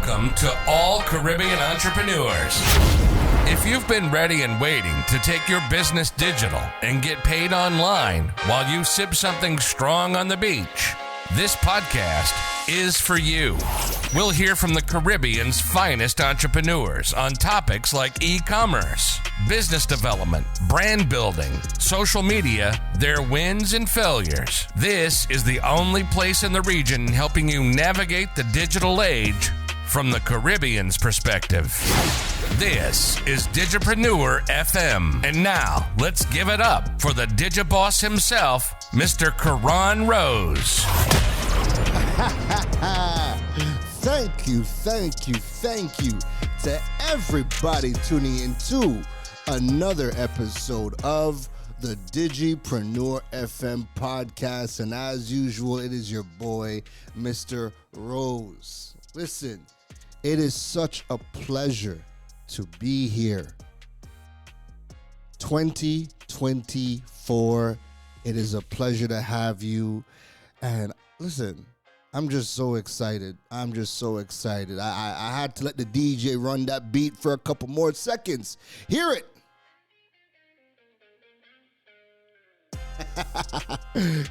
Welcome to all Caribbean entrepreneurs. If you've been ready and waiting to take your business digital and get paid online while you sip something strong on the beach, this podcast is for you. We'll hear from the Caribbean's finest entrepreneurs on topics like e-commerce, business development, brand building, social media, their wins and failures. This is the only place in the region helping you navigate the digital age from the Caribbean's perspective. This is Digipreneur FM. And now, let's give it up for the Digiboss himself, Mr. Karan Rose. Thank you to everybody tuning into another episode of the Digipreneur FM podcast. And as usual, it is your boy, Mr. Rose. Listen, it is such a pleasure to be here. 2024, it is a pleasure to have you. And listen, I'm just so excited. I had to let the DJ run that beat for a couple more seconds. Hear it.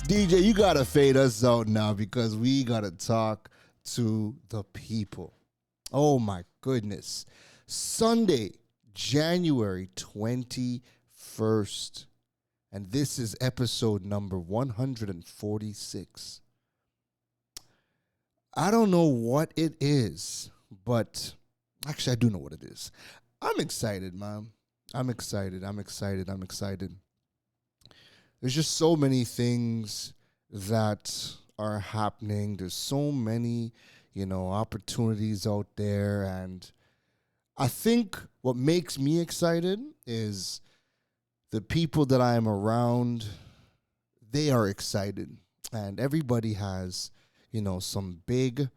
DJ, you got to fade us out now because we got to talk to the people. Oh, my goodness. Sunday, January 21st. And this is episode number 146. I don't know what it is, but actually I do know what it is. I'm excited, man. I'm excited. There's just so many things that are happening. There's so many, opportunities out there. And I think what makes me excited is the people that I am around, they are excited. And everybody has some big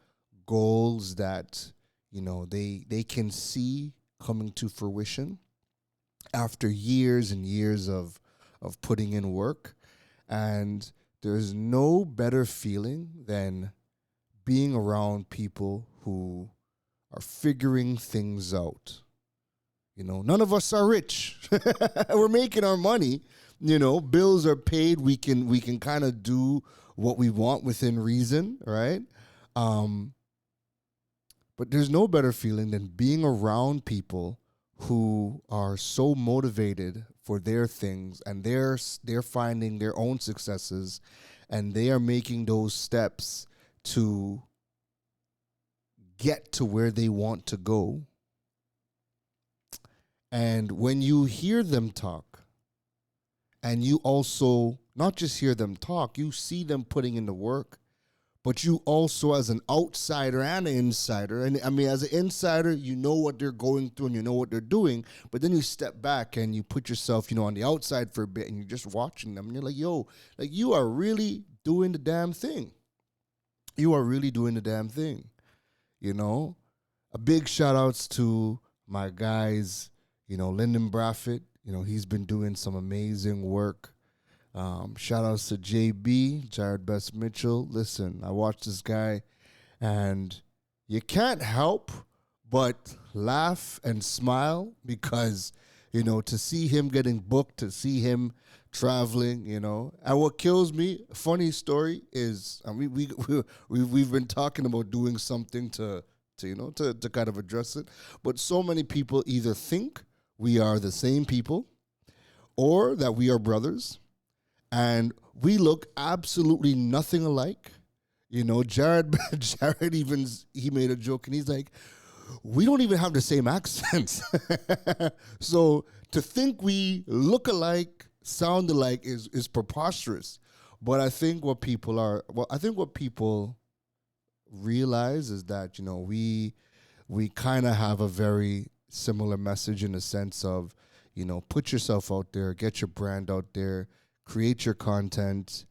goals that, they can see coming to fruition after years and years of putting in work. And there's no better feeling than being around people who are figuring things out. None of us are rich. We're making our money. Bills are paid. We can kind of do what we want within reason, right? But there's no better feeling than being around people who are so motivated for their things, and they're finding their own successes, and they are making those steps to get to where they want to go. And when you hear them talk, and you also not just hear them talk, you see them putting in the work, but you also, as an outsider and an insider, and I mean, as an insider, you know what they're going through and you know what they're doing, but then you step back and you put yourself, on the outside for a bit, and you're just watching them, and you're like, yo, like, you are really doing the damn thing. You are really doing the damn thing, A big shout outs to my guys, Lyndon Braffett, he's been doing some amazing work. Shout outs to JB, Jared Best Mitchell. Listen, I watched this guy, and you can't help but laugh and smile because, to see him getting booked, to see him traveling, and what kills me, funny story is, we've been talking about doing something to kind of address it, but so many people either think we are the same people or that we are brothers. And we look absolutely nothing alike. Jared he made a joke, and he's like, we don't even have the same accents. So to think we look alike, sound alike is preposterous. But I think what people realize is that, we kind of have a very similar message in the sense of, put yourself out there, get your brand out there, create your content,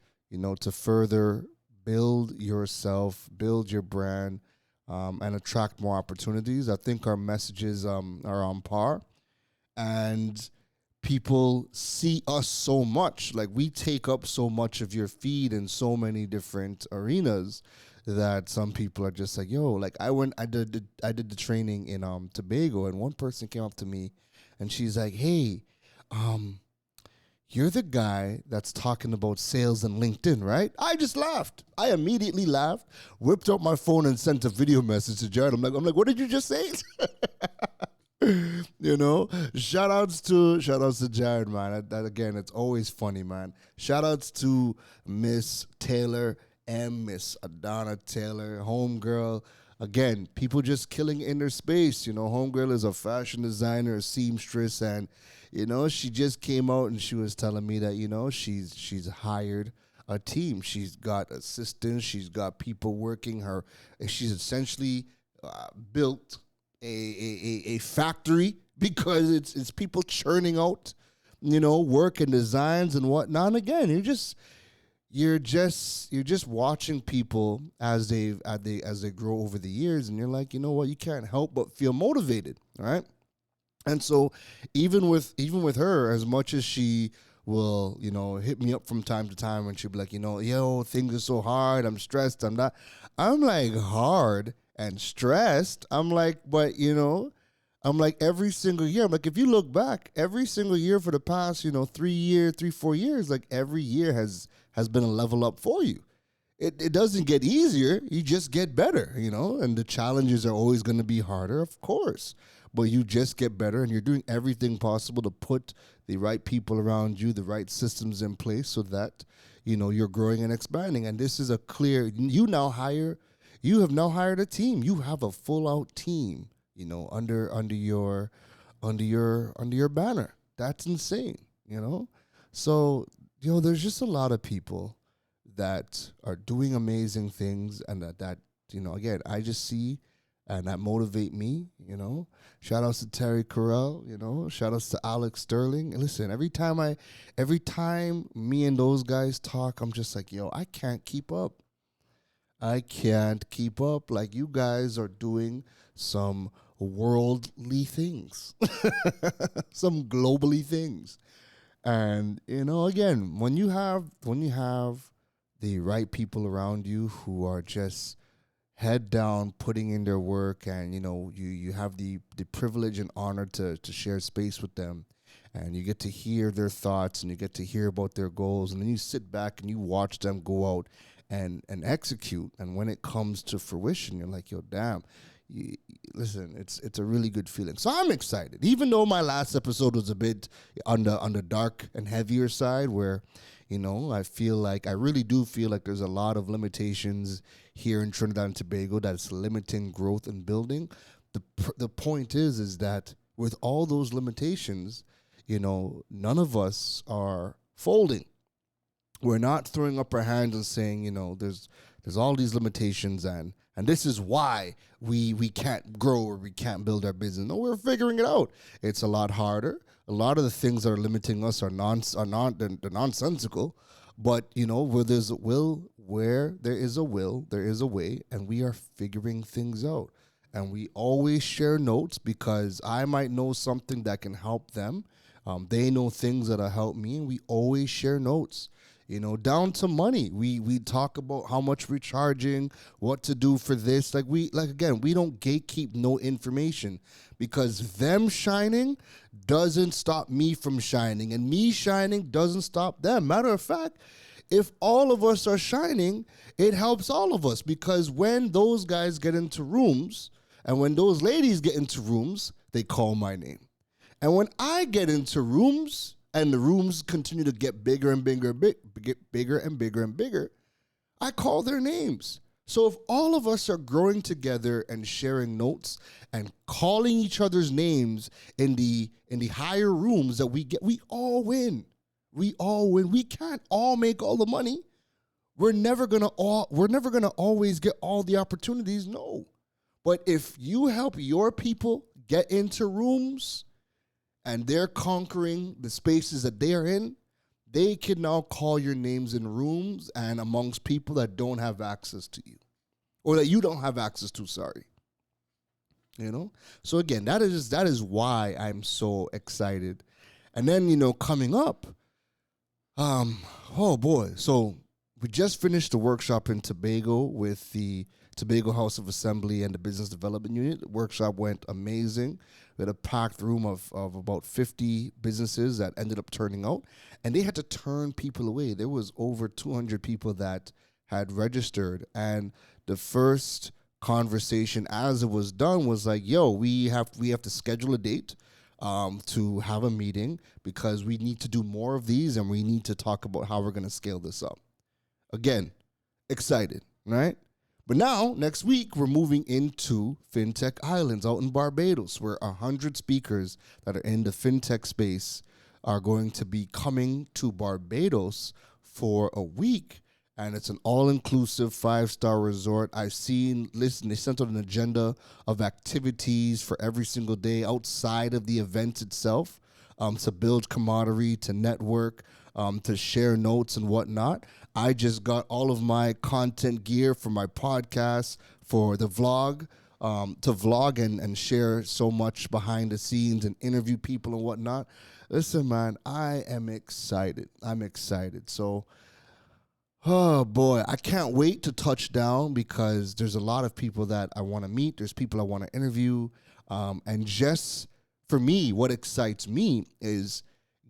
to further build yourself, build your brand, and attract more opportunities. I think our messages are on par, and people see us so much. Like, we take up so much of your feed in so many different arenas that some people are just like, yo, like I did the training in Tobago, and one person came up to me and she's like, hey, um you're the guy that's talking about sales and LinkedIn, right? I just laughed. I immediately laughed, whipped out my phone and sent a video message to Jared. I'm like, what did you just say? You know, shout outs to Jared, man. That again, it's always funny, man. Shout outs to Miss Taylor and Miss Adana Taylor, homegirl. Again, people just killing in their space. You know, homegirl is a fashion designer, a seamstress, and you know, she just came out and she was telling me that, you know, she's hired a team. She's got assistants. She's got people working her. She's essentially built a factory because it's people churning out, you know, work and designs and whatnot. And again, you're just watching people as they grow over the years, and you're like, you know what, you can't help but feel motivated, right? And so even with her, as much as she will, you know, hit me up from time to time and she'll be like, you know, yo, things are so hard, I'm stressed, I'm like, hard and stressed. I'm like, but you know, I'm like, every single year, I'm like, if you look back, every single year for the past, you know, 4 years, like every year has been a level up for you. It doesn't get easier, you just get better, you know, and the challenges are always going to be harder, of course. But you just get better, and you're doing everything possible to put the right people around you, the right systems in place so that, you know, you're growing and expanding. And this is a clear, you have now hired a team. You have a full out team, you know, under your banner. That's insane, you know? So, you know, there's just a lot of people that are doing amazing things, and that you know, again, I just see and that motivate me, you know. Shout outs to Terry Carell, you know. Shout outs to Alex Sterling. And listen, every time me and those guys talk, I'm just like, yo, I can't keep up. I can't keep up. Like, you guys are doing some worldly things, some globally things. And, you know, again, when you have the right people around you who are just head down, putting in their work, and you know, you have the privilege and honor to share space with them, and you get to hear their thoughts and you get to hear about their goals, and then you sit back and you watch them go out and execute, and when it comes to fruition, you're like, yo, damn, listen, it's a really good feeling. So I'm excited, even though my last episode was a bit on the dark and heavier side, where, you know, I really do feel like there's a lot of limitations here in Trinidad and Tobago that's limiting growth and building. The point is that with all those limitations, you know, none of us are folding. We're not throwing up our hands and saying, you know, there's all these limitations, and this is why we can't grow or we can't build our business. No, we're figuring it out. It's a lot harder. A lot of the things that are limiting us are they're nonsensical. But, you know, where there is a will, there is a way, and we are figuring things out. And we always share notes, because I might know something that can help them. They know things that'll help me, and we always share notes. You know, down to money. We talk about how much we're charging, what to do for this. Again, we don't gatekeep no information, because them shining doesn't stop me from shining, and me shining doesn't stop them. Matter of fact, if all of us are shining, it helps all of us, because when those guys get into rooms and when those ladies get into rooms, they call my name. And when I get into rooms and the rooms continue to get bigger and bigger, bigger and bigger and bigger, I call their names. So if all of us are growing together and sharing notes and calling each other's names in the higher rooms that we get, we all win. We all win. We can't all make all the money. We're never gonna always get all the opportunities. No. But if you help your people get into rooms and they're conquering the spaces that they are in, they can now call your names in rooms and amongst people that don't have access to you, or that you don't have access to, sorry. You know? So again, that is why I'm so excited. And then, you know, coming up, oh boy, so we just finished the workshop in Tobago with the Tobago House of Assembly and the Business Development Unit. The workshop went amazing. We had a packed room of about 50 businesses that ended up turning out, and they had to turn people away. There was over 200 people that had registered, and the first conversation as it was done was like, yo, we have to schedule a date to have a meeting because we need to do more of these and we need to talk about how we're going to scale this up. Again, excited, right? But now, next week, we're moving into FinTech Islands out in Barbados, where 100 speakers that are in the FinTech space are going to be coming to Barbados for a week. And it's an all-inclusive 5-star resort. They sent out an agenda of activities for every single day outside of the event itself, to build camaraderie, to network, to share notes and whatnot. I just got all of my content gear for my podcast, for the vlog, to vlog and share so much behind the scenes and interview people and whatnot. Listen, man, I am excited. I'm excited. So, oh boy, I can't wait to touch down because there's a lot of people that I want to meet. There's people I want to interview. And just for me, what excites me is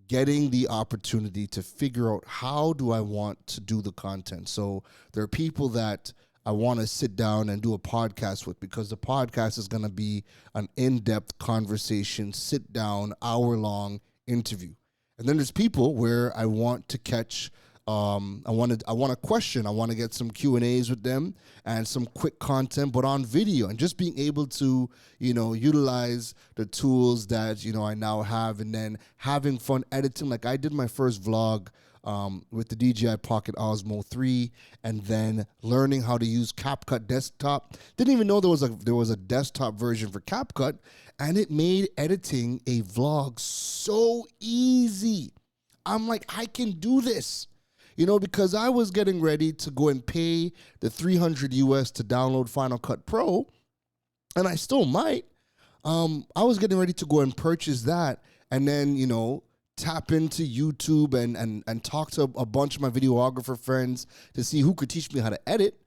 getting the opportunity to figure out how do I want to do the content. So there are people that I want to sit down and do a podcast with because the podcast is going to be an in-depth conversation, sit down, hour-long interview. And then there's people where I want to catch I want a question. I want to get some Q&As with them and some quick content, but on video, and just being able to, utilize the tools that, I now have, and then having fun editing. Like I did my first vlog with the DJI Pocket Osmo 3, and then learning how to use CapCut Desktop. Didn't even know there was a desktop version for CapCut, and it made editing a vlog so easy. I'm like, I can do this. Because I was getting ready to go and pay the $300 US to download Final Cut Pro, and I still might. I was getting ready to go and purchase that, and then, tap into YouTube and talk to a bunch of my videographer friends to see who could teach me how to edit,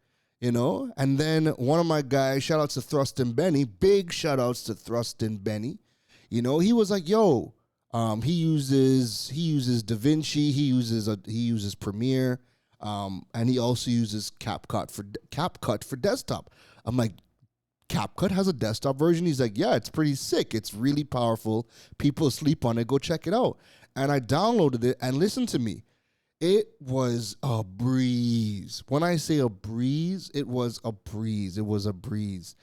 And then one of my guys, shout outs to Thrust and Benny, big shout outs to Thrust and Benny, he was like, yo, he uses DaVinci, he uses Premiere, and he also uses CapCut for desktop. I'm like, CapCut has a desktop version? He's like, yeah, it's pretty sick. It's really powerful. People sleep on it. Go check it out. And I downloaded it, and listen to me. It was a breeze. When I say a breeze, it was a breeze. It was a breeze.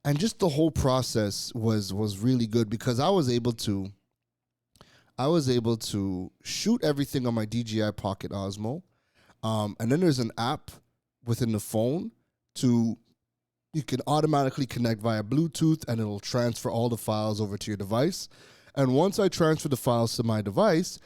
And just the whole process was really good because I was able to shoot everything on my DJI Pocket Osmo. And then there's an app within the phone you can automatically connect via Bluetooth, and it'll transfer all the files over to your device. And once I transfer the files to my device,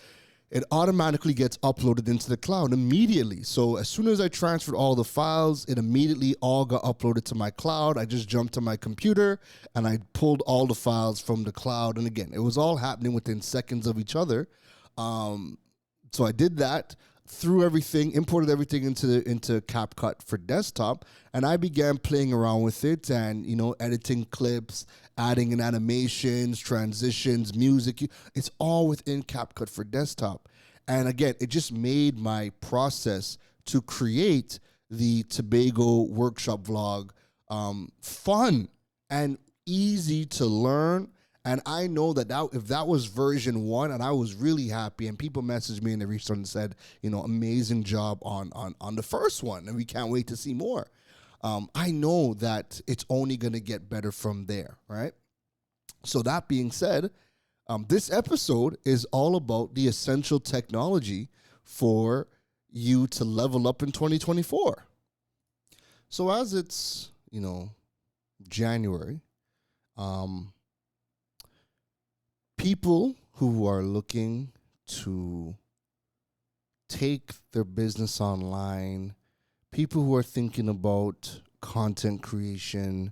it automatically gets uploaded into the cloud immediately. So as soon as I transferred all the files, it immediately all got uploaded to my cloud. I just jumped to my computer and I pulled all the files from the cloud. And again, it was all happening within seconds of each other. So I did that, threw everything, imported everything into CapCut for desktop, and I began playing around with it and, editing clips, adding in animations, transitions, music. It's all within CapCut for desktop. And again, it just made my process to create the Tobago workshop vlog fun and easy to learn. And I know that if that was version 1, and I was really happy, and people messaged me and they reached out and said, amazing job on the first one, and we can't wait to see more. I know that it's only going to get better from there, right? So that being said, this episode is all about the essential technology for you to level up in 2024. So as it's, January, people who are looking to take their business online, people who are thinking about content creation,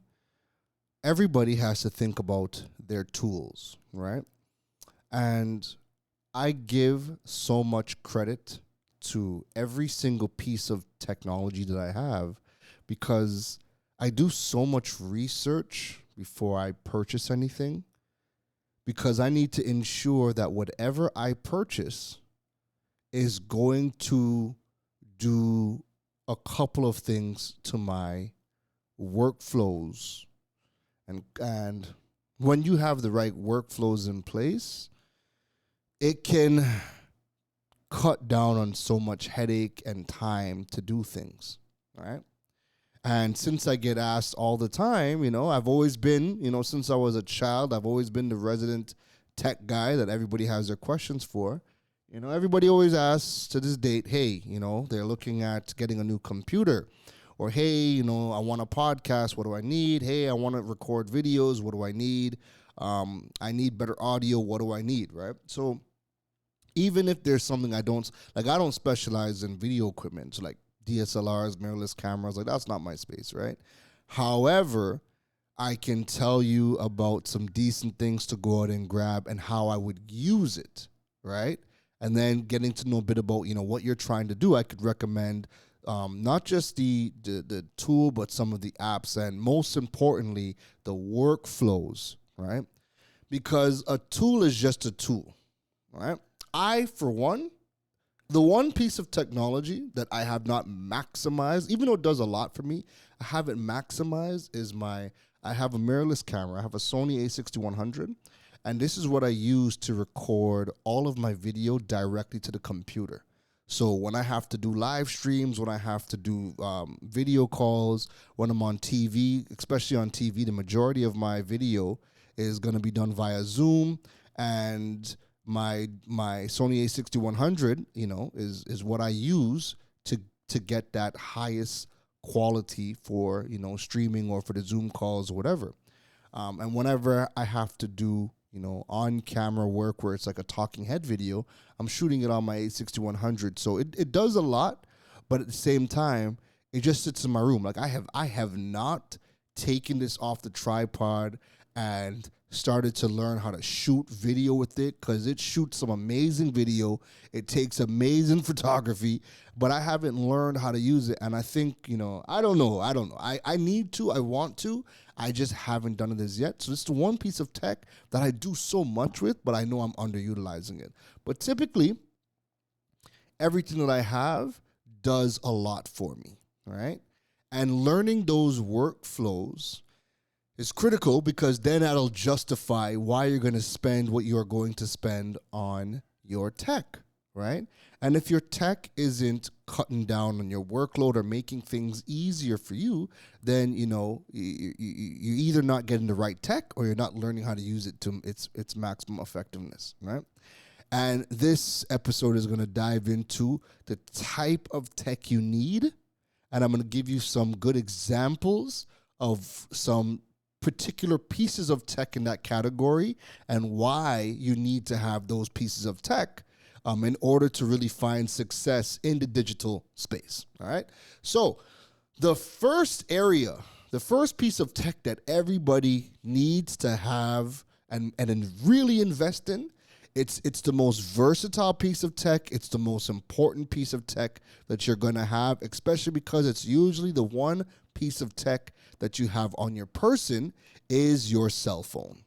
everybody has to think about their tools, right? And I give so much credit to every single piece of technology that I have because I do so much research before I purchase anything because I need to ensure that whatever I purchase is going to do a couple of things to my workflows. And when you have the right workflows in place, it can cut down on so much headache and time to do things, right? And since I get asked all the time, I've always been, since I was a child, I've always been the resident tech guy that everybody has their questions for. Everybody always asks to this date, hey, they're looking at getting a new computer. Or, hey, I want a podcast. What do I need? Hey, I want to record videos. What do I need? I need better audio. What do I need, right? So even if there's something I don't specialize in video equipment, so like DSLRs, mirrorless cameras, like that's not my space, right? However, I can tell you about some decent things to go out and grab and how I would use it, right? And then getting to know a bit about, what you're trying to do, I could recommend not just the tool, but some of the apps, and most importantly, the workflows, right? Because a tool is just a tool, right? I, for one, the one piece of technology that I have not maximized, even though it does a lot for me, I haven't maximized is I have a mirrorless camera. I have a Sony a6100, and this is what I use to record all of my video directly to the computer. So when I have to do live streams, when I have to do video calls, when I'm on TV, especially on TV, the majority of my video is going to be done via Zoom, and my Sony a6100, is what I use to get that highest quality for, streaming or for the Zoom calls or whatever. And whenever I have to do, on-camera work where it's like a talking head video, I'm shooting it on my a6100. So it does a lot, but at the same time, it just sits in my room. Like I have not taken this off the tripod and started to learn how to shoot video with it, because it shoots some amazing video. It takes amazing photography, but I haven't learned how to use it. And I think, I don't know. I need to, I want to, I just haven't done it as yet. So it's the one piece of tech that I do so much with, but I know I'm underutilizing it. But typically, everything that I have does a lot for me, right? And learning those workflows is critical, because then that'll justify why you're going to spend what you're going to spend on your tech, right? And if your tech isn't cutting down on your workload or making things easier for you, then, you're either not getting the right tech or you're not learning how to use it to its maximum effectiveness, right? And this episode is going to dive into the type of tech you need, and I'm going to give you some good examples of some particular pieces of tech in that category and why you need to have those pieces of tech in order to really find success in the digital space. All right. So the first piece of tech that everybody needs to have and really invest in, it's the most versatile piece of tech. It's the most important piece of tech that you're going to have, especially because it's usually the one piece of tech that you have on your person is your cell phone.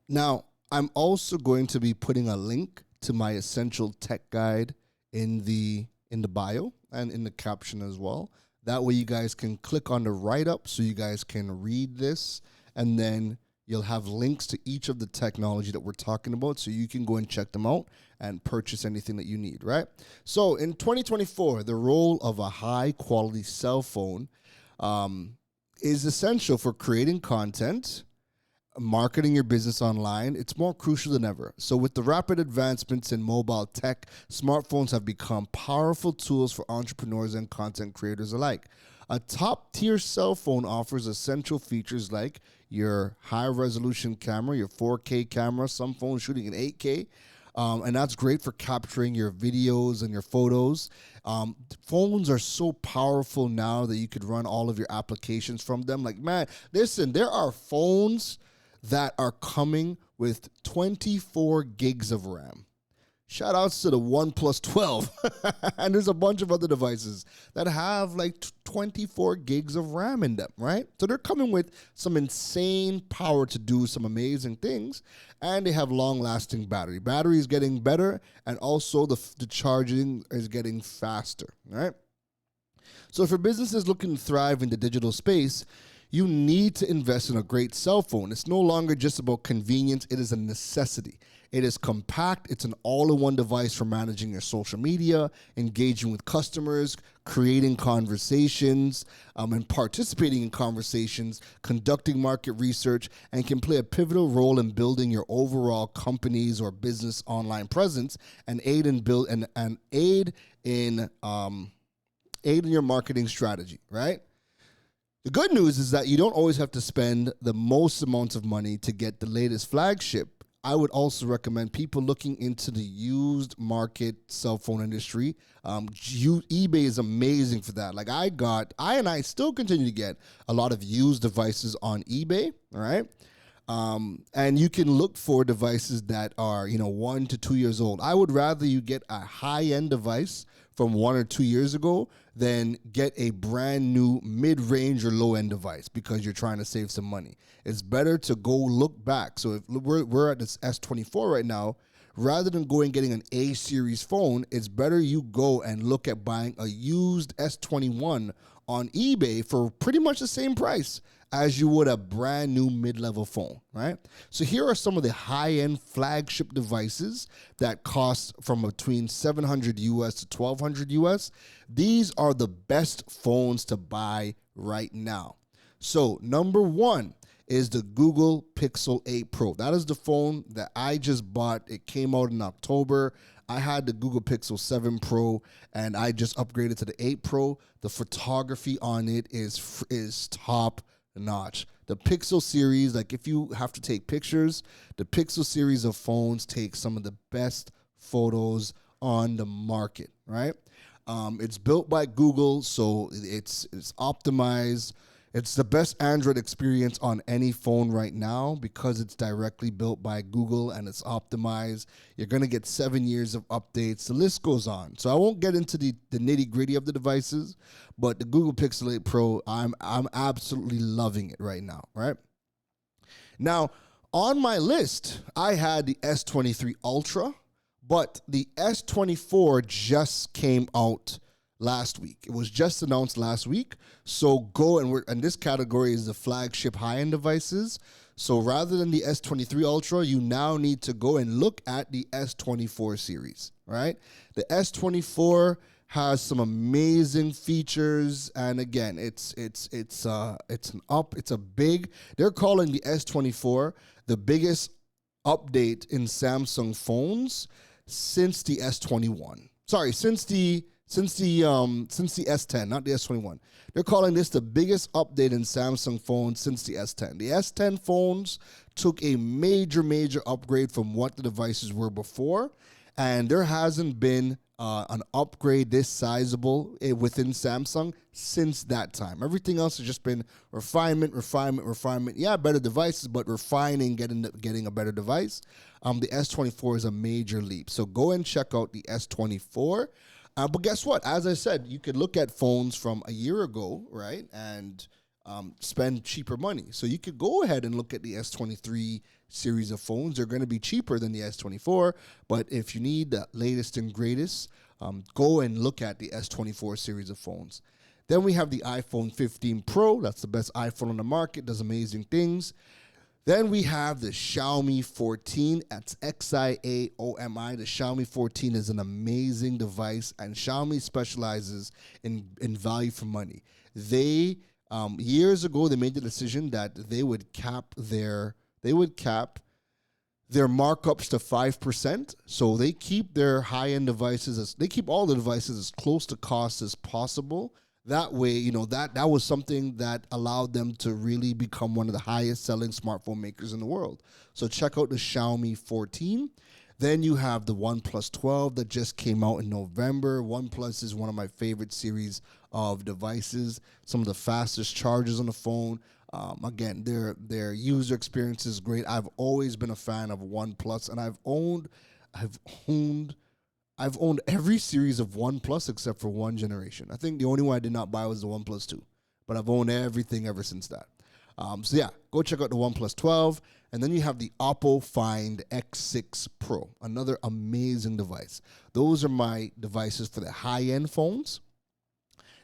Now, I'm also going to be putting a link to my essential tech guide in the bio and in the caption as well. That way you guys can click on the write-up so you guys can read this, and then you'll have links to each of the technology that we're talking about, so you can go and check them out and purchase anything that you need, right? So in 2024, the role of a high-quality cell phone is essential for creating content, marketing your business online. It's more crucial than ever. So with the rapid advancements in mobile tech, smartphones have become powerful tools for entrepreneurs and content creators alike. A top-tier cell phone offers essential features like your high-resolution camera, your 4K camera, some phones shooting in 8K, and that's great for capturing your videos and your photos. Phones are so powerful now that you could run all of your applications from them. Like, man, listen, there are phones that are coming with 24 gigs of RAM. Shout outs to the OnePlus 12. And there's a bunch of other devices that have like 24 gigs of RAM in them, right? So they're coming with some insane power to do some amazing things. And they have long-lasting battery. Battery is getting better, and also the charging is getting faster, right? So for businesses looking to thrive in the digital space, you need to invest in a great cell phone. It's no longer just about convenience. It is a necessity. It is compact. It's an all-in-one device for managing your social media, engaging with customers, creating conversations, and participating in conversations, conducting market research, and can play a pivotal role in building your overall company's or business online presence and aid in your marketing strategy, right? The good news is that you don't always have to spend the most amounts of money to get the latest flagship. I would also recommend people looking into the used market cell phone industry. eBay is amazing for that. Like I still continue to get a lot of used devices on eBay, all right? And you can look for devices that are, 1 to 2 years old. I would rather you get a high-end device from 1 or 2 years ago than get a brand new mid-range or low-end device because you're trying to save some money. It's better to go look back. So if we're at this S24 right now, rather than going and getting an A-series phone, it's better you go and look at buying a used S21 on eBay for pretty much the same price as you would a brand new mid-level phone, right? So here are some of the high-end flagship devices that cost from between $700 US to $1,200 US. These are the best phones to buy right now. So number one is the Google Pixel 8 Pro. That is the phone that I just bought. It came out in October. I had the Google Pixel 7 Pro, and I just upgraded to the 8 Pro. The photography on it is top notch. The Pixel series, like if you have to take pictures, the Pixel series of phones take some of the best photos on the market, right? It's built by Google, so it's optimized. It's the best Android experience on any phone right now because it's directly built by Google and it's optimized. You're going to get 7 years of updates. The list goes on. So I won't get into the nitty-gritty of the devices, but the Google Pixel 8 Pro, I'm absolutely loving it right now, right? Now, on my list, I had the S23 Ultra, but the S24 just came out last week. It was just announced last week. So go and this category is the flagship high-end devices. So rather than the S23 Ultra, you now need to go and look at the S24 series, right? The S24 has some amazing features, and again, they're calling the S24 the biggest update in Samsung phones since the S21. Sorry, since the S10, not the S21. They're calling this the biggest update in Samsung phones since the S10. The S10 phones took a major upgrade from what the devices were before, and there hasn't been an upgrade this sizable within Samsung since that time. Everything else has just been refinement. Yeah, better devices, but refining, getting a better device. The S24 is a major leap. So go and check out the S24. But guess what? As I said, you could look at phones from a year ago, right, and spend cheaper money. So you could go ahead and look at the S23 series of phones. They're going to be cheaper than the S24, but if you need the latest and greatest, go and look at the S24 series of phones. Then we have the iPhone 15 Pro. That's the best iPhone on the market. Does amazing things. Then we have the Xiaomi 14. That's Xiaomi. The Xiaomi 14 is an amazing device, and Xiaomi specializes in value for money. They years ago they made the decision that they would cap their markups to 5%. So they keep their high-end devices they keep all the devices as close to cost as possible. That way, that was something that allowed them to really become one of the highest selling smartphone makers in the world. So check out the Xiaomi 14. Then you have the OnePlus 12 that just came out in November. OnePlus is one of my favorite series of devices. Some of the fastest chargers on the phone. Again, their user experience is great. I've always been a fan of OnePlus, and I've owned I've owned every series of OnePlus except for one generation. I think the only one I did not buy was the OnePlus 2, but I've owned everything ever since that. So yeah, go check out the OnePlus 12, and then you have the Oppo Find X6 Pro, another amazing device. Those are my devices for the high-end phones.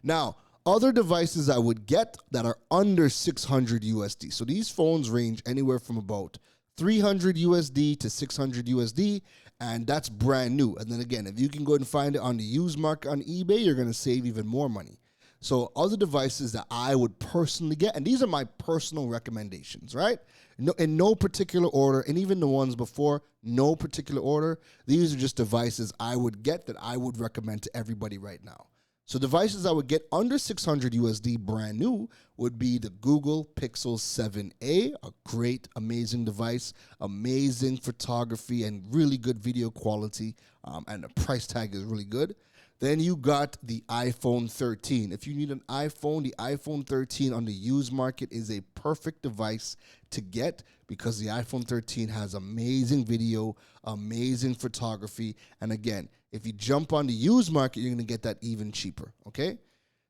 Now, other devices I would get that are under 600 USD. So these phones range anywhere from about 300 USD to 600 USD, and that's brand new. And then again, if you can go and find it on the used market on eBay, you're going to save even more money. So other devices that I would personally get, and these are my personal recommendations, right? No, in no particular order, and even the ones before, no particular order. These are just devices I would get that I would recommend to everybody right now. So devices I would get under 600 USD brand new would be the Google Pixel 7a, a great, amazing device, amazing photography and really good video quality, and the price tag is really good. Then you got the iPhone 13. If you need an iPhone, the iPhone 13 on the used market is a perfect device to get because the iPhone 13 has amazing video, amazing photography, and again, if you jump on the used market, you're going to get that even cheaper, okay?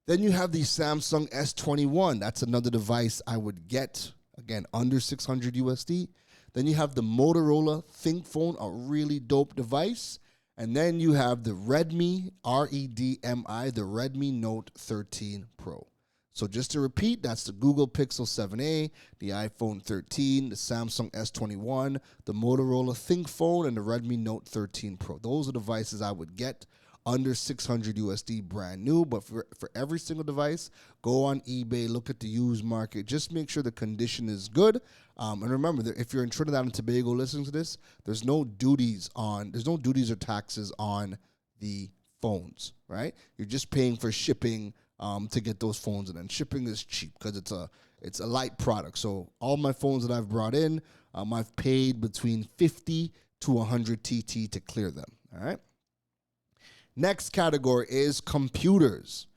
Then you have the Samsung S21. That's another device I would get, again, under 600 USD. Then you have the Motorola ThinkPhone, a really dope device. And then you have the Redmi, R-E-D-M-I, the Redmi Note 13 Pro. So just to repeat, that's the Google Pixel 7a, the iPhone 13, the Samsung S21, the Motorola ThinkPhone, and the Redmi Note 13 Pro. Those are devices I would get under 600 USD brand new. But for every single device, go on eBay, look at the used market. Just make sure the condition is good. And remember that if you're in Trinidad and Tobago listening to this, there's no duties or taxes on the phones, right? You're just paying for shipping to get those phones in, and shipping is cheap because it's a light product. So all my phones that I've brought in, I've paid between 50 to 100 TT to clear them. All right. Next category is computers.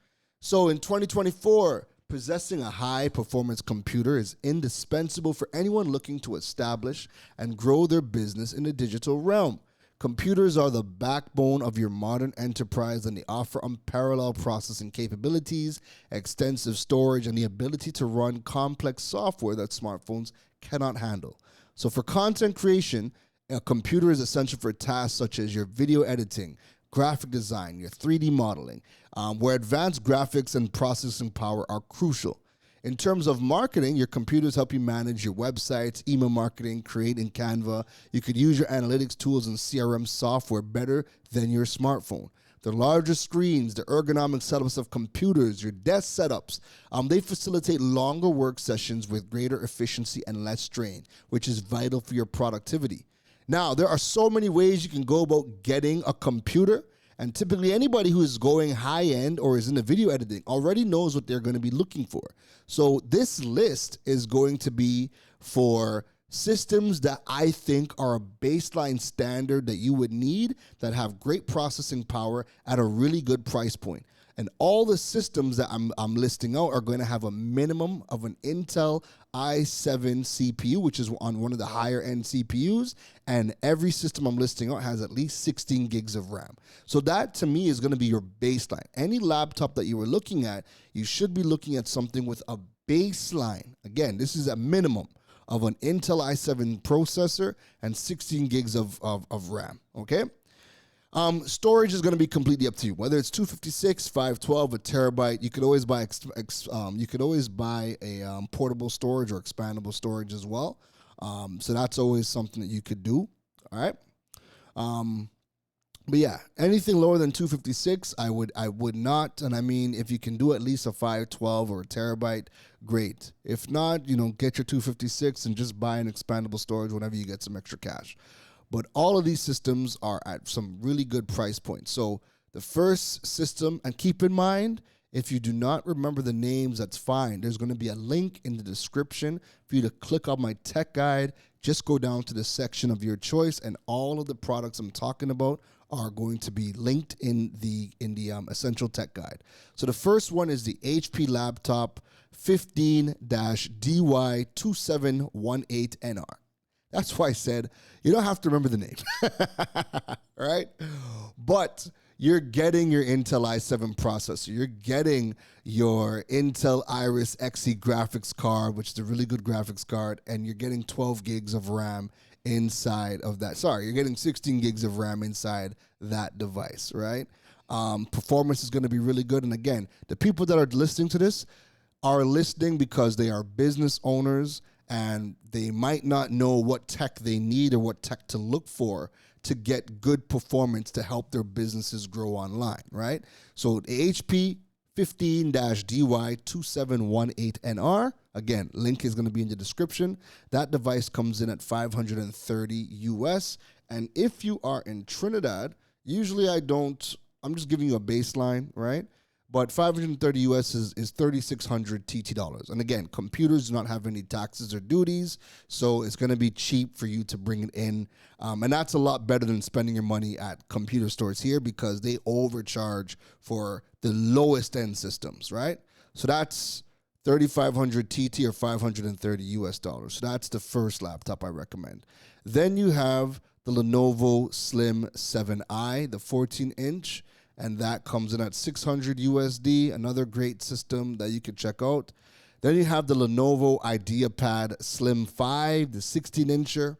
So in 2024, possessing a high-performance computer is indispensable for anyone looking to establish and grow their business in the digital realm. Computers are the backbone of your modern enterprise, and they offer unparalleled processing capabilities, extensive storage, and the ability to run complex software that smartphones cannot handle. So for content creation, a computer is essential for tasks such as your video editing, graphic design, your 3D modeling, where advanced graphics and processing power are crucial. In terms of marketing, your computers help you manage your websites, email marketing, create in Canva. You could use your analytics tools and CRM software better than your smartphone. The larger screens, the ergonomic setups of computers, your desk setups, they facilitate longer work sessions with greater efficiency and less strain, which is vital for your productivity. Now, there are so many ways you can go about getting a computer, and typically anybody who is going high-end or is in the video editing already knows what they're going to be looking for. So this list is going to be for systems that I think are a baseline standard that you would need that have great processing power at a really good price point. And all the systems that I'm listing out are going to have a minimum of an Intel i7 CPU, which is on one of the higher end CPUs. And every system I'm listing out has at least 16 gigs of RAM. So that to me is going to be your baseline. Any laptop that you were looking at, you should be looking at something with a baseline. Again, this is a minimum of an Intel i7 processor and 16 gigs of RAM. Okay. Storage is going to be completely up to you. Whether it's 256, 512, a terabyte, you could always buy a portable storage or expandable storage as well. So that's always something that you could do. All right. But yeah, anything lower than 256, I would not. And I mean, if you can do at least a 512 or a terabyte, great. If not, get your 256 and just buy an expandable storage whenever you get some extra cash. But all of these systems are at some really good price points. So the first system, and keep in mind, if you do not remember the names, that's fine. There's going to be a link in the description for you to click on my tech guide. Just go down to the section of your choice, and all of the products I'm talking about are going to be linked in the Essential Tech Guide. So the first one is the HP Laptop 15-DY2718NR. That's why I said you don't have to remember the name, right? But you're getting your Intel i7 processor. You're getting your Intel Iris Xe graphics card, which is a really good graphics card, and you're getting 12 gigs of RAM inside of that. Sorry, you're getting 16 gigs of RAM inside that device, right? Performance is going to be really good. And again, the people that are listening to this are listening because they are business owners and they might not know what tech they need or what tech to look for to get good performance to help their businesses grow online, right? So the HP 15-DY2718NR, again, link is going to be in the description. That device comes in at $530 US. And if you are in Trinidad, usually I'm just giving you a baseline, right? But $530 US is $3,600 TT dollars. And again, computers do not have any taxes or duties, so it's going to be cheap for you to bring it in. And that's a lot better than spending your money at computer stores here because they overcharge for the lowest end systems, right? So that's 3,500 TT or $530 US dollars. So that's the first laptop I recommend. Then you have the Lenovo Slim 7i, the 14-inch. And that comes in at $600 USD, another great system that you can check out. Then you have the Lenovo IdeaPad Slim 5, the 16-incher.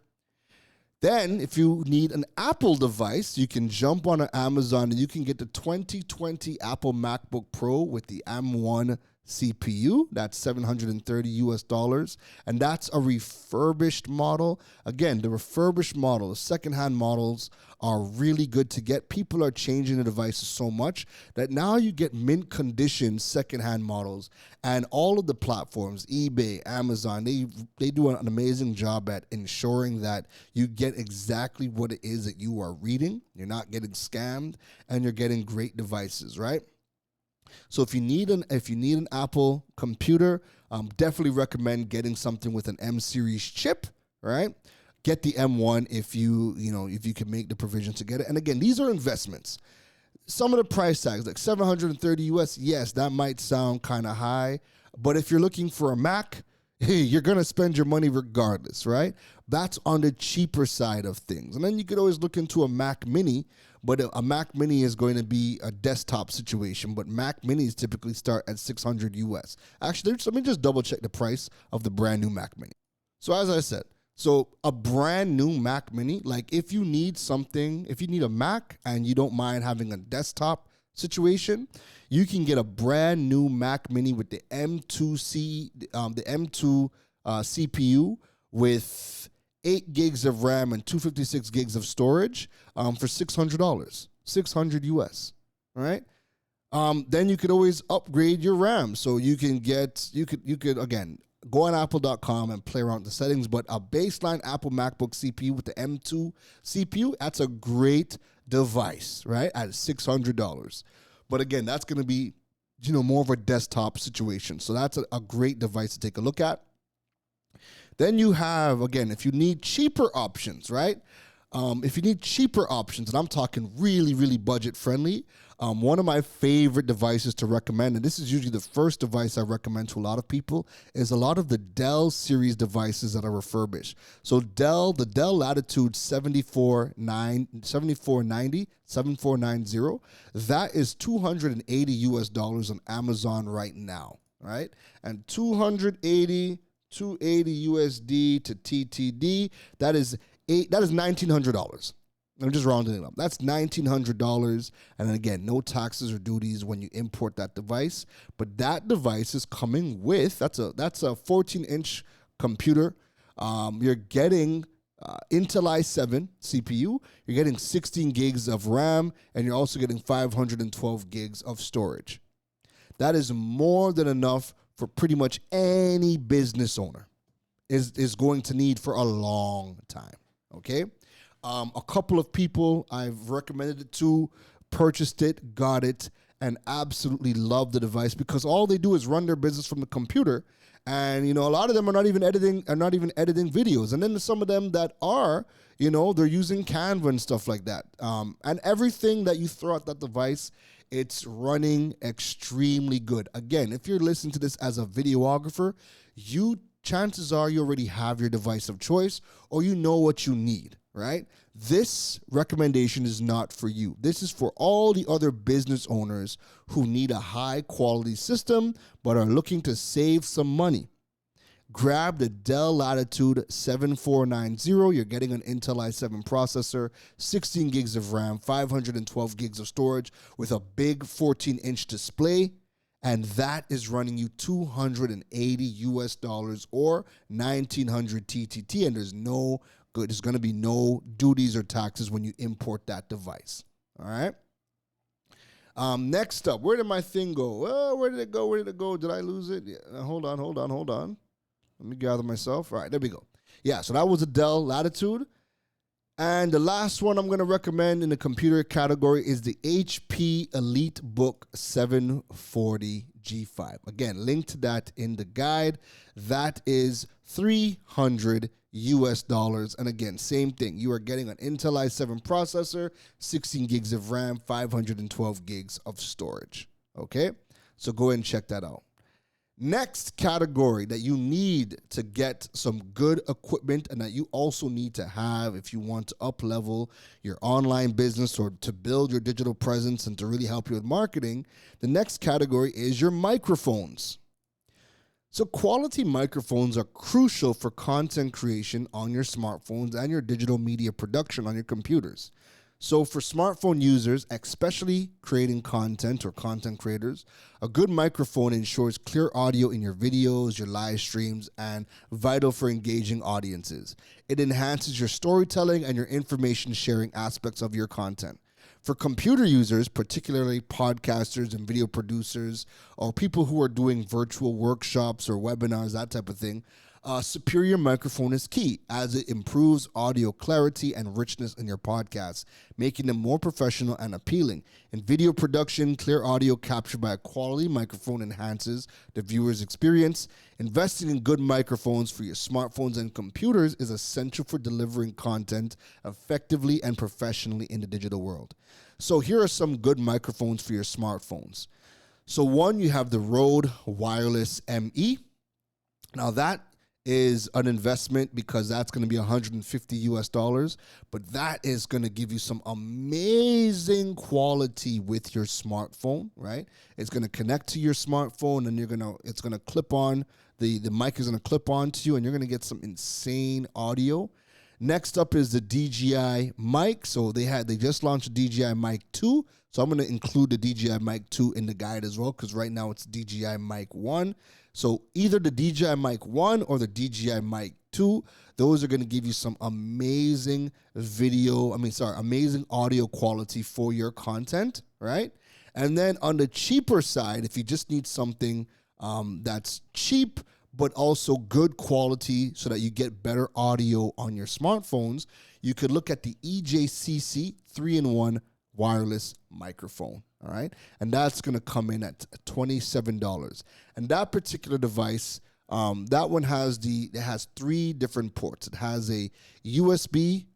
Then, if you need an Apple device, you can jump on Amazon and you can get the 2020 Apple MacBook Pro with the M1 CPU. That's $730 US dollars. And that's a refurbished model. Again, the refurbished model, the secondhand models are really good to get. People are changing the devices so much that now you get mint condition secondhand models, and all of the platforms, eBay, Amazon, they do an amazing job at ensuring that you get exactly what it is that you are reading. You're not getting scammed, and you're getting great devices, right? So if you need an Apple computer, definitely recommend getting something with an M series chip, right? Get the M1 if you can make the provision to get it. And again, these are investments. Some of the price tags, like $730 US, yes, that might sound kind of high. But if you're looking for a Mac, you're going to spend your money regardless, right? That's on the cheaper side of things. And then you could always look into a Mac Mini, but a Mac Mini is going to be a desktop situation. But Mac Minis typically start at $600 US. Actually, let me just double check the price of the brand new Mac Mini. So as I said, a brand new Mac Mini, like if you need a Mac and you don't mind having a desktop situation, you can get a brand new Mac Mini with the M2 CPU with 8 gigs of RAM and 256 gigs of storage for $600, $600 US. All right. Then you could always upgrade your RAM, so you could again go on apple.com and play around with the settings. But a baseline Apple MacBook CPU with the M2 CPU, that's a great device, right? At $600. But again, that's going to be, more of a desktop situation. So that's a great device to take a look at. Then you have, again, if you need cheaper options, right? If you need cheaper options, and I'm talking really, really budget friendly, one of my favorite devices to recommend, and this is usually the first device I recommend to a lot of people, is a lot of the Dell series devices that are refurbished. So the Dell Latitude 7490, that is $280 US dollars on Amazon right now, right? And 280 USD to TTD, that is $1,900. I'm just rounding it up. That's $1,900. And then again, no taxes or duties when you import that device. But that device is coming with, that's a 14-inch computer. You're getting Intel i7 CPU. You're getting 16 gigs of RAM. And you're also getting 512 gigs of storage. That is more than enough for pretty much any business owner is going to need for a long time. Okay? A couple of people I've recommended it to, purchased it, got it, and absolutely love the device because all they do is run their business from the computer. And, a lot of them are not even editing videos. And then some of them that are, they're using Canva and stuff like that. And everything that you throw at that device, it's running extremely good. Again, if you're listening to this as a videographer, you chances are you already have your device of choice or you know what you need, right? This recommendation is not for you. This is for all the other business owners who need a high quality system but are looking to save some money. Grab the Dell Latitude 7490. You're getting an Intel i7 processor, 16 gigs of RAM, 512 gigs of storage with a big 14-inch display, and that is running you $280 or 1900 TTT, and there's going to be no duties or taxes when you import that device. All right. Next up, where did my thing go? Oh, where did it go? Did I lose it? Yeah, hold on. Let me gather myself. All right, there we go. Yeah, so that was a Dell Latitude. And the last one I'm going to recommend in the computer category is the HP EliteBook 740 G5. Again, link to that in the guide. That is $300. And again, same thing. You are getting an Intel i7 processor, 16 gigs of RAM, 512 gigs of storage. Okay? So go ahead and check that out. Next category that you need to get some good equipment and that you also need to have if you want to up-level your online business or to build your digital presence and to really help you with marketing, the next category is your microphones. So quality microphones are crucial for content creation on your smartphones and your digital media production on your computers. So for smartphone users, especially creating content or content creators, a good microphone ensures clear audio in your videos, your live streams, and vital for engaging audiences. It enhances your storytelling and your information sharing aspects of your content. For computer users, particularly podcasters and video producers, or people who are doing virtual workshops or webinars, that type of thing, a superior microphone is key as it improves audio clarity and richness in your podcasts, making them more professional and appealing. In video production, clear audio captured by a quality microphone enhances the viewer's experience. Investing in good microphones for your smartphones and computers is essential for delivering content effectively and professionally in the digital world. So here are some good microphones for your smartphones. So one, you have the Rode Wireless ME. Now that is an investment because that's going to be $150, but that is going to give you some amazing quality with your smartphone, right? It's going to connect to your smartphone and it's going to clip on, the mic is going to clip on to you and you're going to get some insane audio. Next up is the DJI mic. So they just launched the DJI Mic 2. So I'm going to include the DJI Mic 2 in the guide as well because right now it's DJI Mic 1. So either the DJI Mic 1 or the DJI Mic 2, those are going to give you some amazing amazing audio quality for your content, right? And then on the cheaper side, if you just need something that's cheap but also good quality so that you get better audio on your smartphones, you could look at the EJCC 3-in-1 wireless microphone. All right. And that's going to come in at $27. And that particular device, that one has three different ports. It has a USB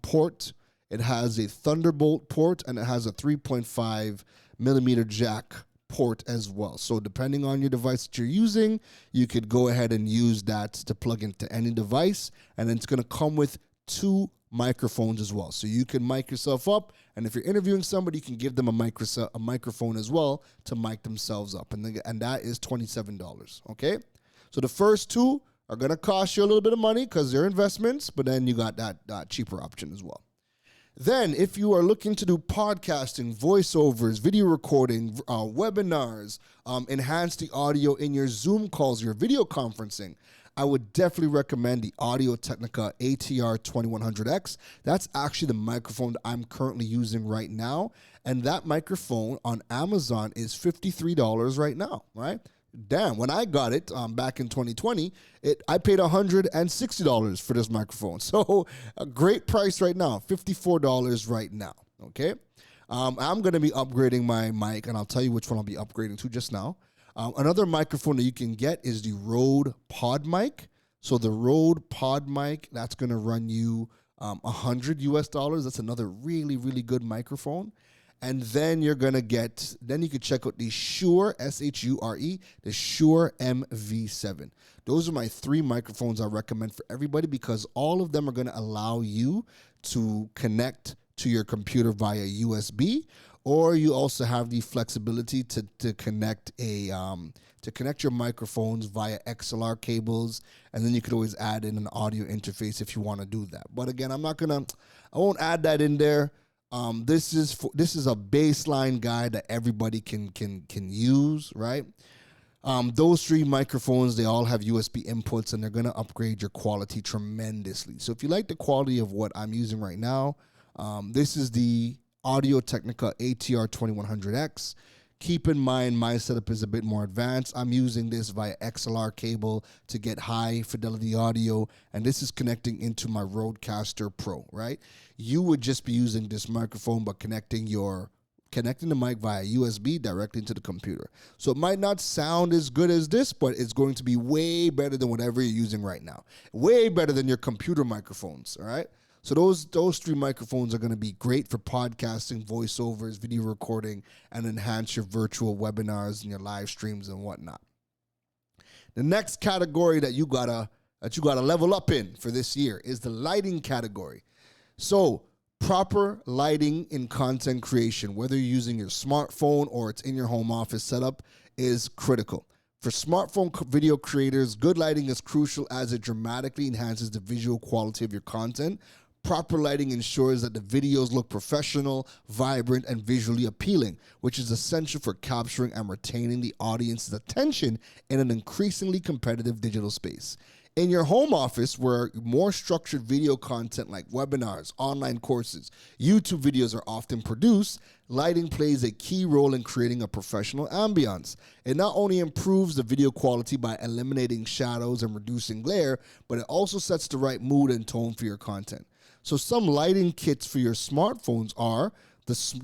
port, it has a Thunderbolt port, and it has a 3.5 millimeter jack port as well. So depending on your device that you're using, you could go ahead and use that to plug into any device. And then it's going to come with two microphones as well. So you can mic yourself up, and if you're interviewing somebody, you can give them a microphone as well to mic themselves up, and that is $27. Okay, so the first two are going to cost you a little bit of money because they're investments, but then you got that cheaper option as well. Then, if you are looking to do podcasting, voiceovers, video recording, webinars, enhance the audio in your Zoom calls, your video conferencing, I would definitely recommend the Audio-Technica ATR 2100X. That's actually the microphone that I'm currently using right now. And that microphone on Amazon is $53 right now, right? Damn, when I got it back in 2020, I paid $160 for this microphone. So a great price right now, $54 right now, okay? I'm going to be upgrading my mic, and I'll tell you which one I'll be upgrading to just now. Another microphone that you can get is the Rode PodMic. So the Rode PodMic, that's going to run you $100. That's another really, really good microphone. And then you're going to then you can check out the Shure, Shure, the Shure MV7. Those are my 3 microphones I recommend for everybody because all of them are going to allow you to connect to your computer via USB, or you also have the flexibility to connect to connect your microphones via XLR cables, and then you could always add in an audio interface if you want to do that. But again, I won't add that in there. This is a baseline guide that everybody can use, right? Those 3 microphones, they all have USB inputs, and they're going to upgrade your quality tremendously. So if you like the quality of what I'm using right now, this is the Audio-Technica ATR 2100X. Keep in mind, my setup is a bit more advanced. I'm using this via XLR cable to get high fidelity audio, and this is connecting into my Rodecaster Pro, right? You would just be using this microphone, but connecting the mic via USB directly into the computer. So it might not sound as good as this, but it's going to be way better than whatever you're using right now. Way better than your computer microphones, all right? So those 3 microphones are going to be great for podcasting, voiceovers, video recording, and enhance your virtual webinars and your live streams and whatnot. The next category that you gotta level up in for this year is the lighting category. So proper lighting in content creation, whether you're using your smartphone or it's in your home office setup, is critical. For smartphone video creators, good lighting is crucial as it dramatically enhances the visual quality of your content. Proper lighting ensures that the videos look professional, vibrant, and visually appealing, which is essential for capturing and retaining the audience's attention in an increasingly competitive digital space. In your home office, where more structured video content like webinars, online courses, YouTube videos are often produced, lighting plays a key role in creating a professional ambiance. It not only improves the video quality by eliminating shadows and reducing glare, but it also sets the right mood and tone for your content. So some lighting kits for your smartphones are,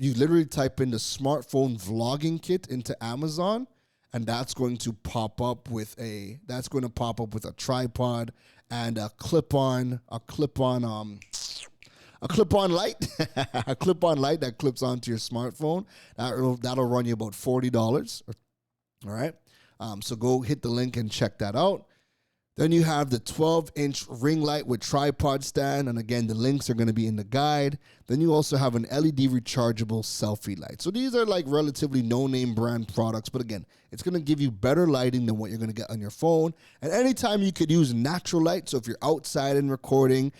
you literally type in the smartphone vlogging kit into Amazon, and that's going to pop up with a tripod and a clip-on light, a clip-on light that clips onto your smartphone. That'll run you about $40. All right. So go hit the link and check that out. Then you have the 12-inch ring light with tripod stand. And again, the links are going to be in the guide. Then you also have an LED rechargeable selfie light. So these are like relatively no-name brand products. But again, it's going to give you better lighting than what you're going to get on your phone. And anytime you could use natural light. So if you're outside and recording,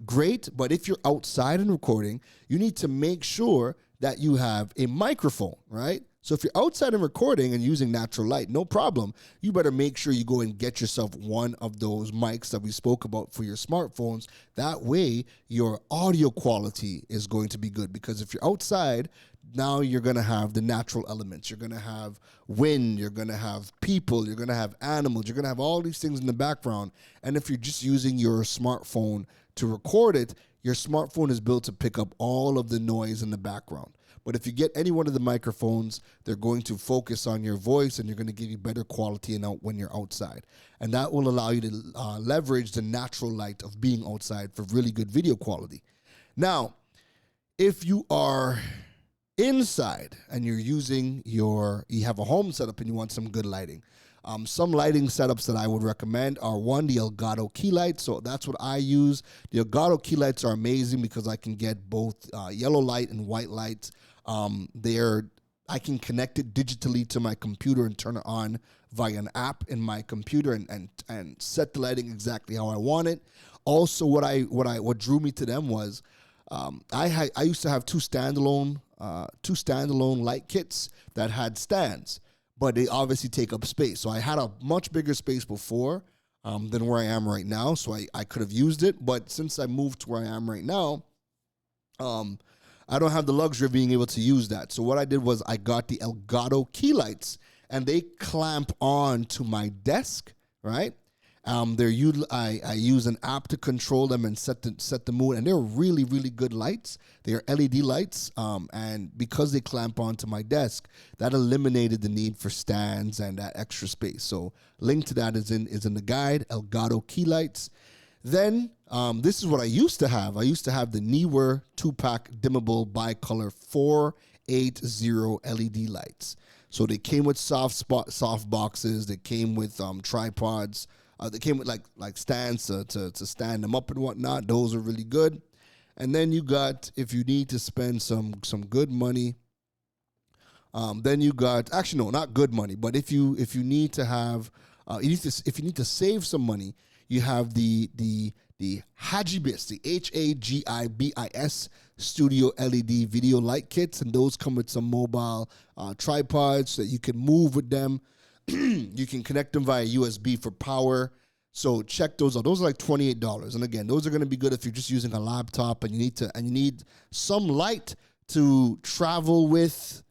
great. But if you're outside and recording, you need to make sure that you have a microphone, right? So if you're outside and recording and using natural light, no problem. You better make sure you go and get yourself one of those mics that we spoke about for your smartphones. That way, your audio quality is going to be good, because if you're outside, now you're going to have the natural elements. You're going to have wind, you're going to have people, you're going to have animals, you're going to have all these things in the background. And if you're just using your smartphone to record it, your smartphone is built to pick up all of the noise in the background. But if you get any one of the microphones, they're going to focus on your voice, and you're going to give you better quality when you're outside. And that will allow you to leverage the natural light of being outside for really good video quality. Now, if you are inside and you have a home setup and you want some good lighting, some lighting setups that I would recommend are, one, the Elgato key lights. So that's what I use. The Elgato key lights are amazing because I can get both yellow light and white lights. I can connect it digitally to my computer and turn it on via an app in my computer and set the lighting exactly how I want it. Also, what drew me to them was I used to have two standalone light kits that had stands, but they obviously take up space. So I had a much bigger space before than where I am right now, so I could have used it. But since I moved to where I am right now, I don't have the luxury of being able to use that. So what I did was I got the Elgato key lights, and they clamp on to my desk, right? I use an app to control them and set the mood, and they're really, really good lights. They are LED lights, and because they clamp onto my desk, that eliminated the need for stands and that extra space. So link to that is in the guide, Elgato key lights. Then This is what I used to have. I used to have the Neewer 2-pack dimmable bicolor 480 LED lights. So they came with soft boxes. They came with tripods. They came with like stands to stand them up and whatnot. Those are really good. And then you got, if you need to spend some good money, then you got, actually no, not good money, but if you need to have, if you need to save some money, you have the Hagibis, the Hagibis Studio LED video light kits, and those come with some mobile tripods that you can move with them. You can connect them via USB for power. So check those out. Those are like $28. And again, those are going to be good if you're just using a laptop and you need some light to travel with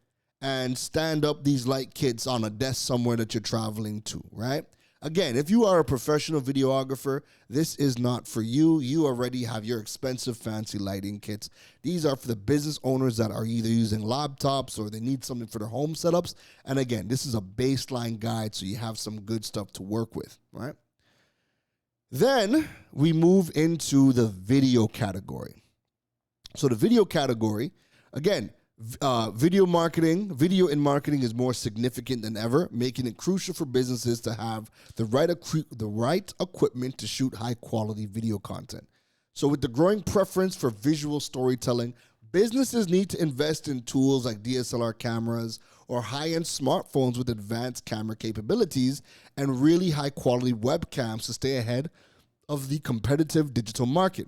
and stand up these light kits on a desk somewhere that you're traveling to, right? Again, if you are a professional videographer, this is not for you. You already have your expensive fancy lighting kits. These are for the business owners that are either using laptops or they need something for their home setups. And again, this is a baseline guide, so you have some good stuff to work with, right? Then we move into the video category. So the video category, again, video in marketing is more significant than ever, making it crucial for businesses to have the right equipment to shoot high quality video content. So with the growing preference for visual storytelling, businesses need to invest in tools like DSLR cameras or high-end smartphones with advanced camera capabilities and really high-quality webcams to stay ahead of the competitive digital market.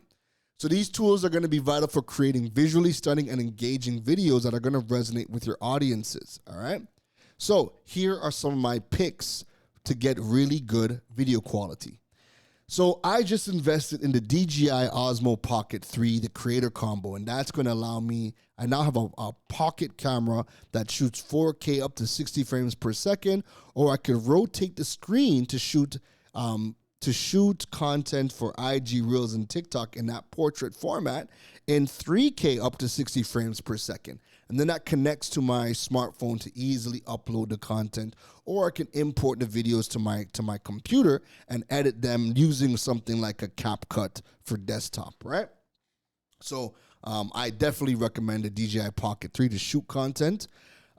So these tools are going to be vital for creating visually stunning and engaging videos that are going to resonate with your audiences, all right? So here are some of my picks to get really good video quality. So I just invested in the DJI Osmo Pocket 3, the creator combo, and that's going to allow me, I now have a pocket camera that shoots 4K up to 60 frames per second, or I could rotate the screen to shoot content for IG Reels and TikTok in that portrait format in 3K up to 60 frames per second. And then that connects to my smartphone to easily upload the content, or I can import the videos to my computer and edit them using something like a CapCut for desktop, right? So I definitely recommend the DJI Pocket 3 to shoot content.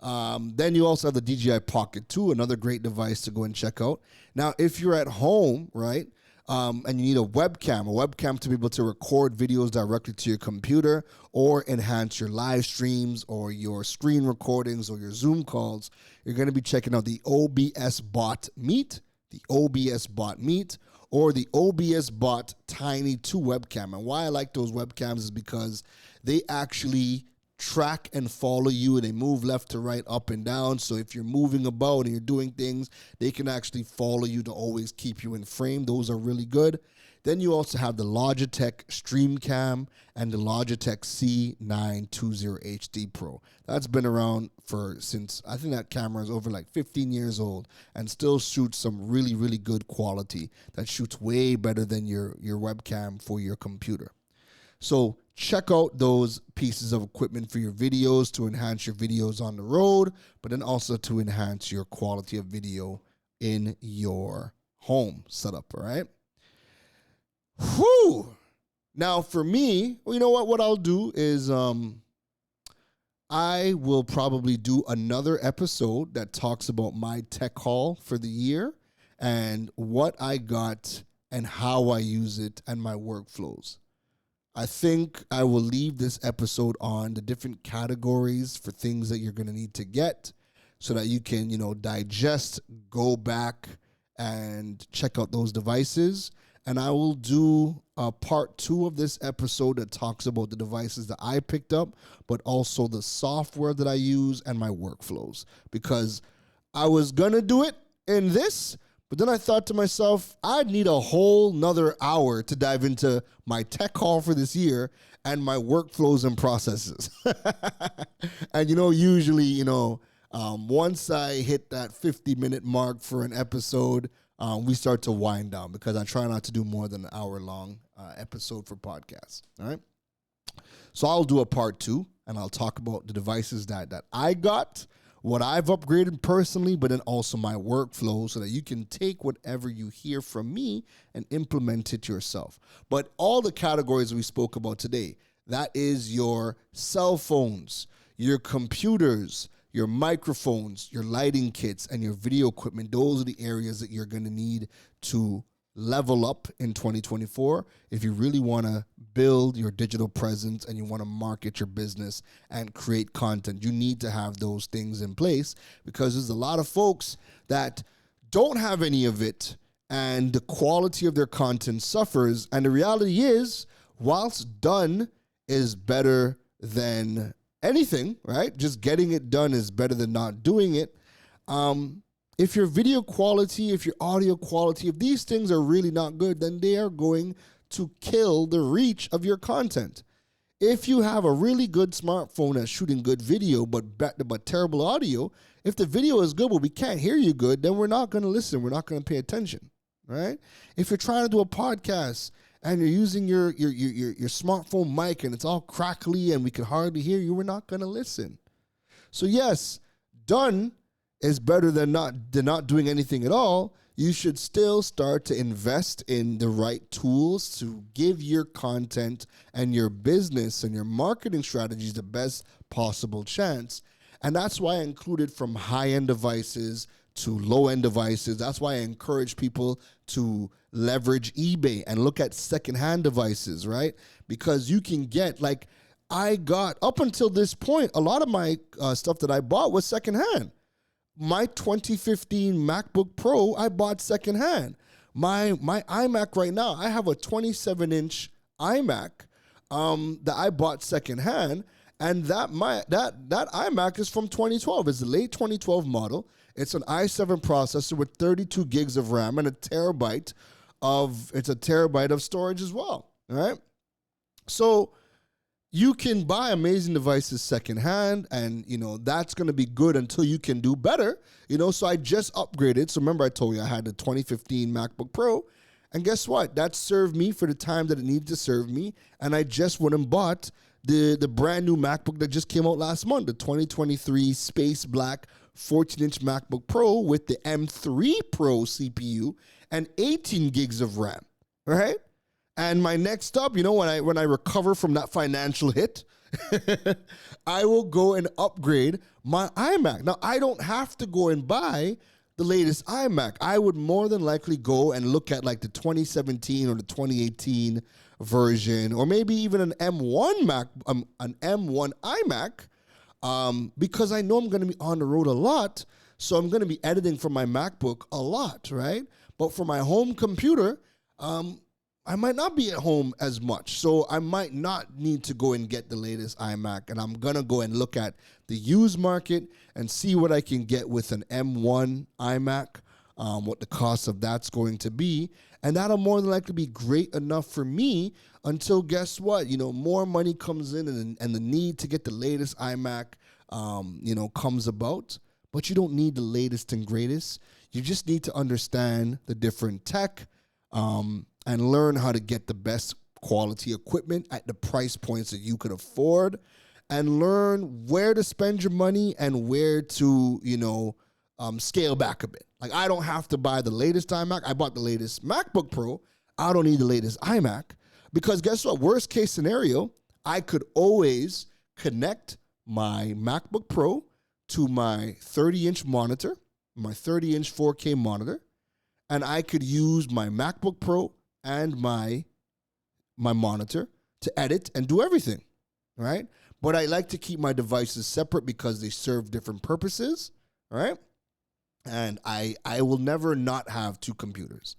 Then you also have the DJI Pocket 2, another great device to go and check out. Now, if you're at home, right, and you need a webcam to be able to record videos directly to your computer or enhance your live streams or your screen recordings or your Zoom calls, you're going to be checking out the OBS Bot Meet, or the OBS Bot Tiny 2 webcam. And why I like those webcams is because they actually track and follow you, and they move left to right, up and down. So if you're moving about and you're doing things, they can actually follow you to always keep you in frame. Those are really good. Then you also have the Logitech StreamCam and the Logitech C920 HD Pro. That's been around since I think that camera is over like 15 years old and still shoots some really, really good quality that shoots way better than your webcam for your computer. So check out those pieces of equipment for your videos to enhance your videos on the road, but then also to enhance your quality of video in your home setup, all right? Whew! Now for me, well, you know what I'll do is I will probably do another episode that talks about my tech haul for the year and what I got and how I use it and my workflows. I think I will leave this episode on the different categories for things that you're going to need to get so that you can, digest, go back and check out those devices. And I will do a part 2 of this episode that talks about the devices that I picked up, but also the software that I use and my workflows. Because I was going to do it in this, but then I thought to myself, I'd need a whole nother hour to dive into my tech haul for this year and my workflows and processes. And, usually, once I hit that 50-minute mark for an episode, we start to wind down because I try not to do more than an hour-long episode for podcasts, all right? So I'll do a part 2, and I'll talk about the devices that I got, what I've upgraded personally, but then also my workflow so that you can take whatever you hear from me and implement it yourself. But all the categories we spoke about today, that is your cell phones, your computers, your microphones, your lighting kits, and your video equipment. Those are the areas that you're going to need to level up in 2024 if you really want to build your digital presence and you want to market your business and create content. You need to have those things in place because there's a lot of folks that don't have any of it and the quality of their content suffers. And the reality is, whilst done is better than anything, right? Just getting it done is better than not doing it. If your video quality, if your audio quality, if these things are really not good, then they are going to kill the reach of your content. If you have a really good smartphone that's shooting good video but terrible audio, if the video is good but we can't hear you good, then we're not going to listen. We're not going to pay attention, right? If you're trying to do a podcast and you're using your smartphone mic and it's all crackly and we can hardly hear you, we're not going to listen. So yes, done is better than not doing anything at all. You should still start to invest in the right tools to give your content and your business and your marketing strategies the best possible chance. And that's why I included from high-end devices to low-end devices. That's why I encourage people to leverage eBay and look at secondhand devices, right? Because you can get, like, I got, up until this point, a lot of my stuff that I bought was secondhand. My 2015 MacBook Pro, I bought secondhand. My iMac right now, I have a 27-inch iMac that I bought secondhand, and that iMac is from 2012. It's a late 2012 model. It's an i7 processor with 32 gigs of RAM and a terabyte of storage as well. All right, so you can buy amazing devices secondhand, and, that's going to be good until you can do better, so I just upgraded. So remember I told you I had the 2015 MacBook Pro, and guess what? That served me for the time that it needed to serve me, and I just went and bought the brand new MacBook that just came out last month, the 2023 Space Black 14-inch MacBook Pro with the M3 Pro CPU and 18 gigs of RAM, right? And my next up, when I recover from that financial hit, I will go and upgrade my iMac. Now, I don't have to go and buy the latest iMac. I would more than likely go and look at like the 2017 or the 2018 version, or maybe even an M1 iMac, because I know I'm going to be on the road a lot, so I'm going to be editing from my MacBook a lot, right? But for my home computer, I might not be at home as much, so I might not need to go and get the latest iMac, and I'm going to go and look at the used market and see what I can get with an M1 iMac, what the cost of that's going to be, and that'll more than likely be great enough for me until, guess what, more money comes in and the need to get the latest iMac, comes about, but you don't need the latest and greatest. You just need to understand the different tech, and learn how to get the best quality equipment at the price points that you could afford, and learn where to spend your money and where to, scale back a bit. Like, I don't have to buy the latest iMac. I bought the latest MacBook Pro. I don't need the latest iMac because guess what? Worst case scenario, I could always connect my MacBook Pro to my 30-inch monitor, my 30-inch 4K monitor, and I could use my MacBook Pro and my monitor to edit and do everything, right? But I like to keep my devices separate because they serve different purposes, right? And I will never not have two computers.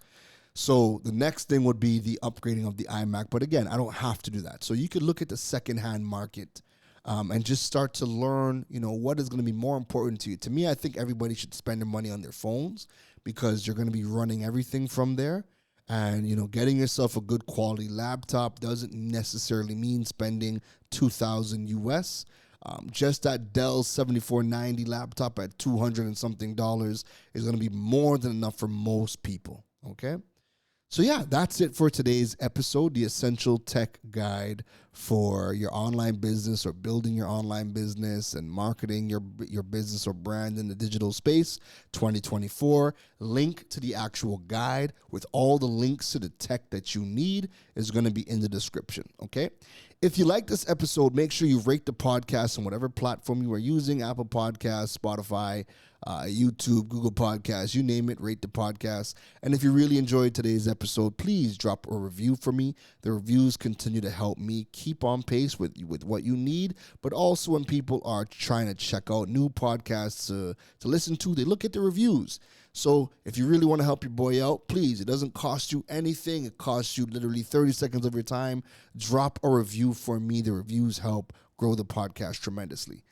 So the next thing would be the upgrading of the iMac. But again, I don't have to do that. So you could look at the secondhand market and just start to learn, what is going to be more important to you. To me, I think everybody should spend their money on their phones because you're going to be running everything from there. And, getting yourself a good quality laptop doesn't necessarily mean spending $2,000 US. Just that Dell 7490 laptop at $200 and something is going to be more than enough for most people, okay? So yeah, that's it for today's episode, the Essential Tech Guide for your online business or building your online business and marketing your business or brand in the digital space 2024. Link to the actual guide with all the links to the tech that you need is going to be in the description, okay? If you like this episode, make sure you rate the podcast on whatever platform you are using, Apple Podcasts, Spotify, YouTube, Google Podcasts, you name it, rate the podcast. And if you really enjoyed today's episode, please drop a review for me. The reviews continue to help me keep on pace with what you need, but also when people are trying to check out new podcasts to listen to, they look at the reviews. So if you really want to help your boy out, please, it doesn't cost you anything. It costs you literally 30 seconds of your time. Drop a review for me. The reviews help grow the podcast tremendously.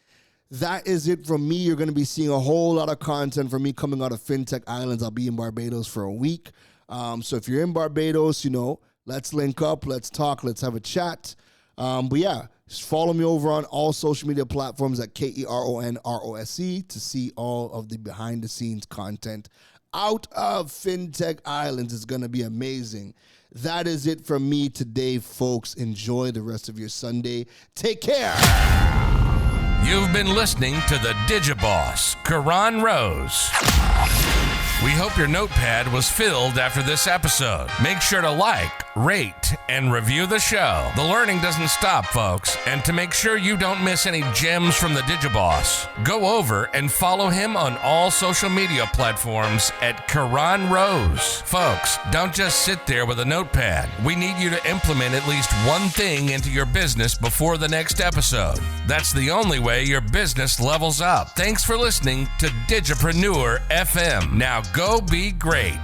That is it from me. You're going to be seeing a whole lot of content from me coming out of FinTech Islands. I'll be in Barbados for a week. So if you're in Barbados, let's link up, let's talk, let's have a chat. But yeah, just follow me over on all social media platforms at KERONROSE to see all of the behind the scenes content out of FinTech Islands. It's going to be amazing. That is it from me today, folks. Enjoy the rest of your Sunday. Take care. You've been listening to the Digiboss, Karan Rose. We hope your notepad was filled after this episode. Make sure to like, rate, and review the show. The learning doesn't stop, folks. And to make sure you don't miss any gems from the Digiboss, go over and follow him on all social media platforms at Karan Rose. Folks, don't just sit there with a notepad. We need you to implement at least one thing into your business before the next episode. That's the only way your business levels up. Thanks for listening to Digipreneur FM. Now go be great.